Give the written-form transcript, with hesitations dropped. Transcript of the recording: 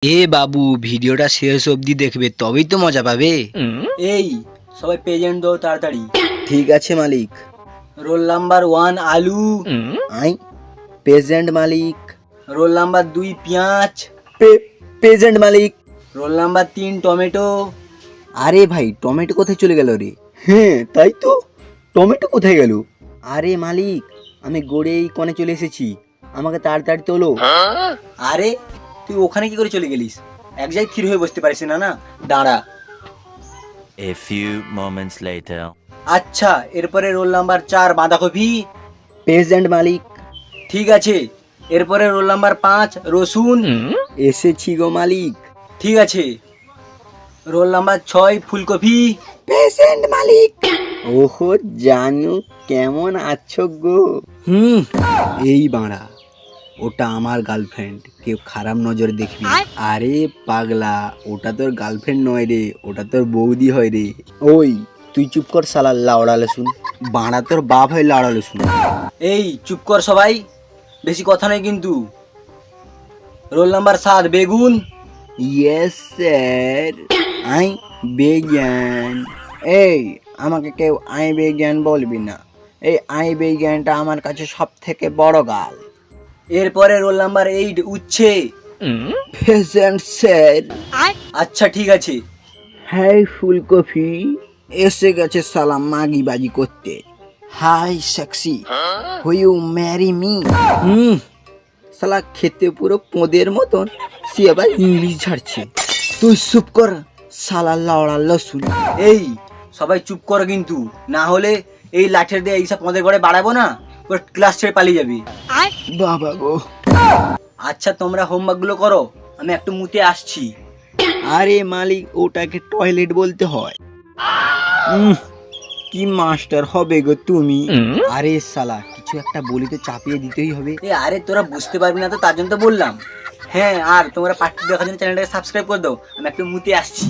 এ বাবু, ভিডিওটা শেষ অবধি দেখবে তবেই তো মজা পাবে। এই সবাই প্রেজেন্ট দাও তাড়াতাড়ি। ঠিক আছে মালিক। রোল নাম্বার 1 আলু, আই প্রেজেন্ট মালিক। রোল নাম্বার 2 পেঁয়াজ, প্রেজেন্ট মালিক। Roll number 3 tomato. আরে ভাই, টমেটো কোথায় চলে গেল রে? হ্যাঁ তাই তো, টমেটো কোথায় গেল? আরে মালিক, আমি গড়ে এই কোণে চলে এসেছি, আমাকে তাড়াতাড়ি তোলো। আরে তুই ওখানে কি করে চলে গেলিস? এক জায়গায় স্থির হয়ে বসতে পারিস না? না দাঁড়া। A few moments later. আচ্ছা, এরপরে রোল নাম্বার 4 বাঁধাকপি। প্রেজেন্ট মালিক। ঠিক আছে, এরপরে রোল নাম্বার 5 রসুন। এসেছি গো মালিক। ঠিক আছে, রোল নাম্বার 6 ফুলকপি। প্রেজেন্ট মালিক। ওহো জানু, কেমন আছো গো? এই বাড়া, ওটা আমার গার্লফ্রেন্ড, কেউ খারাপ নজরে দেখবি। আরে পাগলা, ওটা তোর গার্লফ্রেন্ড নয় রে, ওটা তোর বৌদি হয় রে। ওই তুই চুপ কর শালা লাউড়ালে শুন, বাড়া তোর বাপ হয় লাউড়ালে শুন। এই চুপ কর সবাই, বেশি কথা নেই কিন্তু। রোল নাম্বার 7 বেগুন। Yes sir. আই বেজ্ঞান। এই আমাকে কেউ আই বেজ্ঞান বলবি না, এই আই বেজ্ঞানটা আমার কাছে সব থেকে বড় গাল। এরপরে রোল নাম্বার 8 উচ্ছে। Present sir. আচ্ছা ঠিক আছে। হাই ফুলকপি, এসে গেছে সালা মাগি বাজি করতে। Hi sexy, will you marry me? সালা খেতে পুরো পোদের মতন, সে আবার ইংলিশ ঝাড়ছে। তুই চুপ কর সালা লাউড়া লসুন। এই সবাই চুপ করো কিন্তু, না হলে এই লাঠের দিয়ে এইসব পদের ঘরে বাড়াবো না, পুরো ক্লাস ছেড়ে পালিয়ে যাবি। বাবা গো। আচ্ছা তোমরা হোমওয়ার্ক গুলো করো, আমি একটু মুতে আসছি। আরে মালিক, ওটাকে টয়লেট বলতে হয়। কি মাস্টার হবে গো তুমি? আরে সালা, কিছু একটা বলি তো চাপিয়ে দিতেই হবে। এ আরে তোরা বুঝতে পারবি না তো, তার জন্য তো বললাম। হ্যাঁ, আর তোমরা পার্টি দেখার জন্য চ্যানেলটাকে সাবস্ক্রাইব করে দাও, আমি একটু মুতে আসছি।